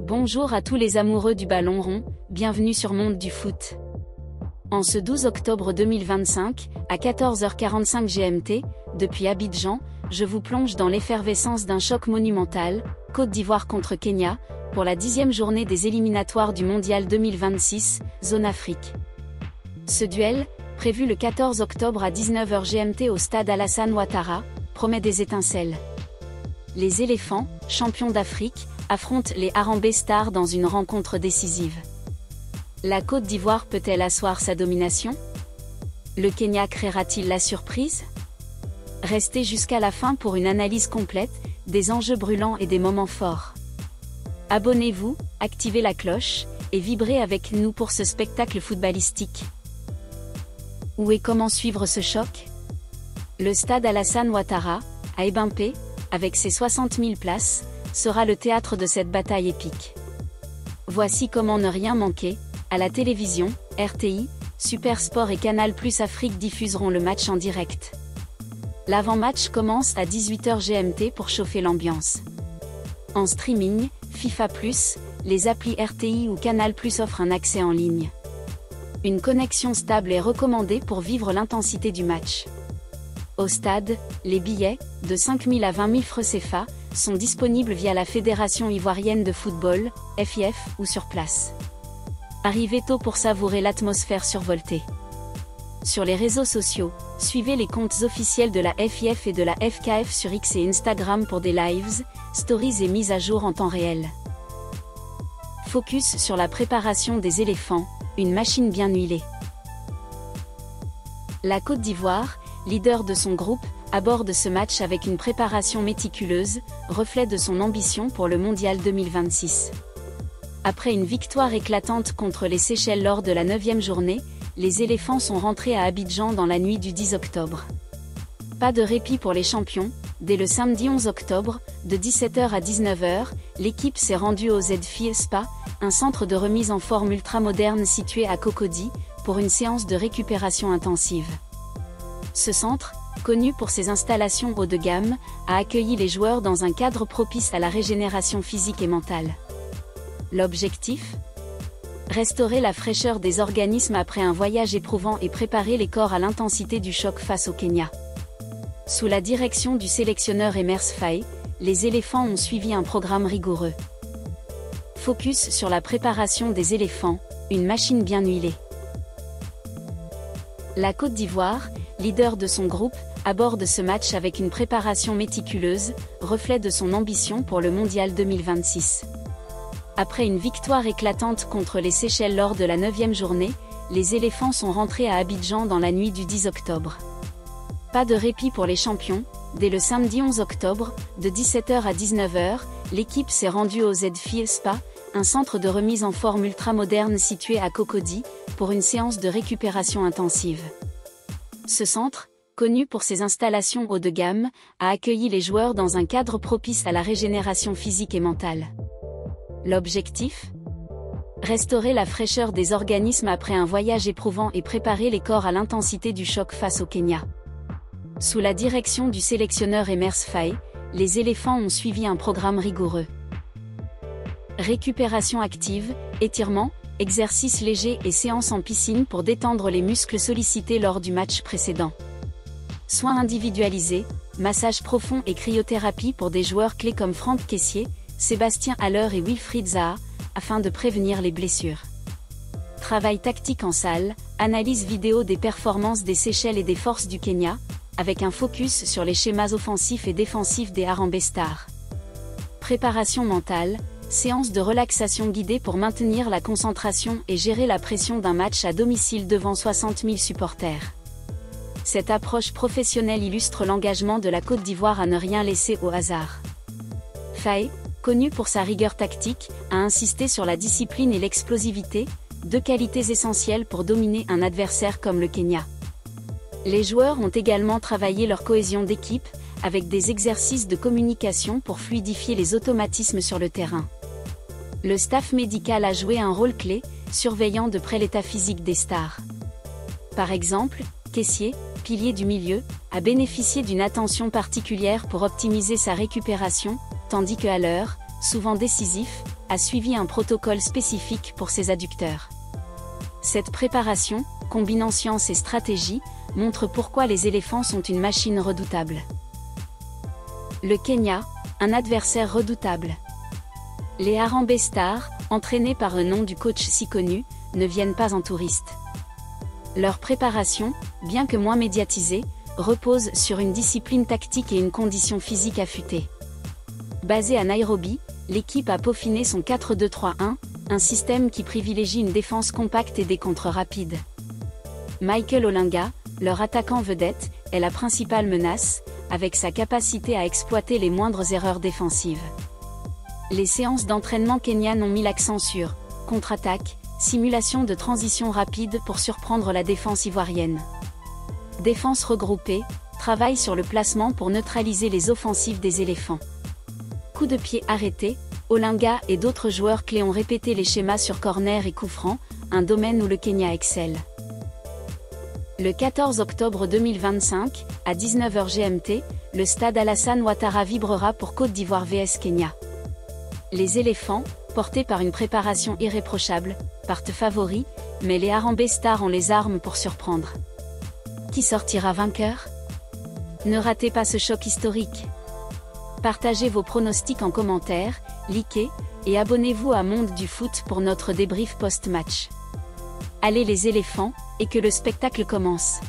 Bonjour à tous les amoureux du ballon rond, bienvenue sur Monde du Foot. En ce 12 octobre 2025, à 14h45 GMT, depuis Abidjan, je vous plonge dans l'effervescence d'un choc monumental, Côte d'Ivoire contre Kenya, pour la 10e journée des éliminatoires du Mondial 2026, Zone Afrique. Ce duel, prévu le 14 octobre à 19h GMT au stade Alassane Ouattara, promet des étincelles. Les éléphants, champions d'Afrique, affrontent les Harambee Stars dans une rencontre décisive. La Côte d'Ivoire peut-elle asseoir sa domination? Le Kenya créera-t-il la surprise? Restez jusqu'à la fin pour une analyse complète, des enjeux brûlants et des moments forts. Abonnez-vous, activez la cloche, et vibrez avec nous pour ce spectacle footballistique. Où et comment suivre ce choc? Le stade Alassane Ouattara, à Ebimpé, avec ses 60 000 places, sera le théâtre de cette bataille épique. Voici comment ne rien manquer. À la télévision, RTI, Super Sport et Canal+ Afrique diffuseront le match en direct. L'avant-match commence à 18h GMT pour chauffer l'ambiance. En streaming, FIFA+, les applis RTI ou Canal+ offrent un accès en ligne. Une connexion stable est recommandée pour vivre l'intensité du match. Au stade, les billets, de 5 000 à 20 000 francs CFA, sont disponibles via la Fédération ivoirienne de football, FIF, ou sur place. Arrivez tôt pour savourer l'atmosphère survoltée. Sur les réseaux sociaux, suivez les comptes officiels de la FIF et de la FKF sur X et Instagram pour des lives, stories et mises à jour en temps réel. Focus sur la préparation des éléphants, une machine bien huilée. La Côte d'Ivoire, leader de son groupe, aborde ce match avec une préparation méticuleuse, reflet de son ambition pour le Mondial 2026. Après une victoire éclatante contre les Seychelles lors de la 9e journée, les éléphants sont rentrés à Abidjan dans la nuit du 10 octobre. Pas de répit pour les champions, dès le samedi 11 octobre, de 17h à 19h, l'équipe s'est rendue au ZFI Spa, un centre de remise en forme ultramoderne situé à Cocody, pour une séance de récupération intensive. Ce centre, connu pour ses installations haut de gamme, a accueilli les joueurs dans un cadre propice à la régénération physique et mentale. L'objectif? Restaurer la fraîcheur des organismes après un voyage éprouvant et préparer les corps à l'intensité du choc face au Kenya. Sous la direction du sélectionneur Emers Faé, les éléphants ont suivi un programme rigoureux. Focus sur la préparation des éléphants, une machine bien huilée. La Côte d'Ivoire, leader de son groupe, aborde ce match avec une préparation méticuleuse, reflet de son ambition pour le Mondial 2026. Après une victoire éclatante contre les Seychelles lors de la 9e journée, les éléphants sont rentrés à Abidjan dans la nuit du 10 octobre. Pas de répit pour les champions, dès le samedi 11 octobre, de 17h à 19h, l'équipe s'est rendue au ZFI Spa, un centre de remise en forme ultramoderne situé à Cocody, pour une séance de récupération intensive. Ce centre, connu pour ses installations haut de gamme, a accueilli les joueurs dans un cadre propice à la régénération physique et mentale. L'objectif? Restaurer la fraîcheur des organismes après un voyage éprouvant et préparer les corps à l'intensité du choc face au Kenya. Sous la direction du sélectionneur Emers Faé, les éléphants ont suivi un programme rigoureux. Récupération active, étirements, exercices légers et séances en piscine pour détendre les muscles sollicités lors du match précédent. Soins individualisés, massage profond et cryothérapie pour des joueurs clés comme Franck Kessié, Sébastien Haller et Wilfried Zaha, afin de prévenir les blessures. Travail tactique en salle, analyse vidéo des performances des Seychelles et des forces du Kenya, avec un focus sur les schémas offensifs et défensifs des Harambee Stars. Préparation mentale, séance de relaxation guidée pour maintenir la concentration et gérer la pression d'un match à domicile devant 60 000 supporters. Cette approche professionnelle illustre l'engagement de la Côte d'Ivoire à ne rien laisser au hasard. Faé, connu pour sa rigueur tactique, a insisté sur la discipline et l'explosivité, deux qualités essentielles pour dominer un adversaire comme le Kenya. Les joueurs ont également travaillé leur cohésion d'équipe, avec des exercices de communication pour fluidifier les automatismes sur le terrain. Le staff médical a joué un rôle clé, surveillant de près l'état physique des stars. Par exemple, Kessié, pilier du milieu, a bénéficié d'une attention particulière pour optimiser sa récupération, tandis que Haller, souvent décisif, a suivi un protocole spécifique pour ses adducteurs. Cette préparation, combinant science et stratégie, montre pourquoi les éléphants sont une machine redoutable. Le Kenya, un adversaire redoutable. Les Harambee Stars, entraînés par un nom du coach si connu, ne viennent pas en touristes. Leur préparation, bien que moins médiatisée, repose sur une discipline tactique et une condition physique affûtée. Basée à Nairobi, l'équipe a peaufiné son 4-2-3-1, un système qui privilégie une défense compacte et des contres rapides. Michael Olinga, leur attaquant vedette, est la principale menace, avec sa capacité à exploiter les moindres erreurs défensives. Les séances d'entraînement kenyanes ont mis l'accent sur contre-attaque, simulation de transition rapide pour surprendre la défense ivoirienne. Défense regroupée, travail sur le placement pour neutraliser les offensives des éléphants. Coup de pied arrêté, Olinga et d'autres joueurs clés ont répété les schémas sur corner et coup franc, un domaine où le Kenya excelle. Le 14 octobre 2025, à 19h GMT, le stade Alassane Ouattara vibrera pour Côte d'Ivoire vs Kenya. Les éléphants, portés par une préparation irréprochable, partent favoris, mais les Harambee Stars ont les armes pour surprendre. Qui sortira vainqueur? Ne ratez pas ce choc historique. Partagez vos pronostics en commentaire, likez, et abonnez-vous à Monde du Foot pour notre débrief post-match. Allez les éléphants, et que le spectacle commence.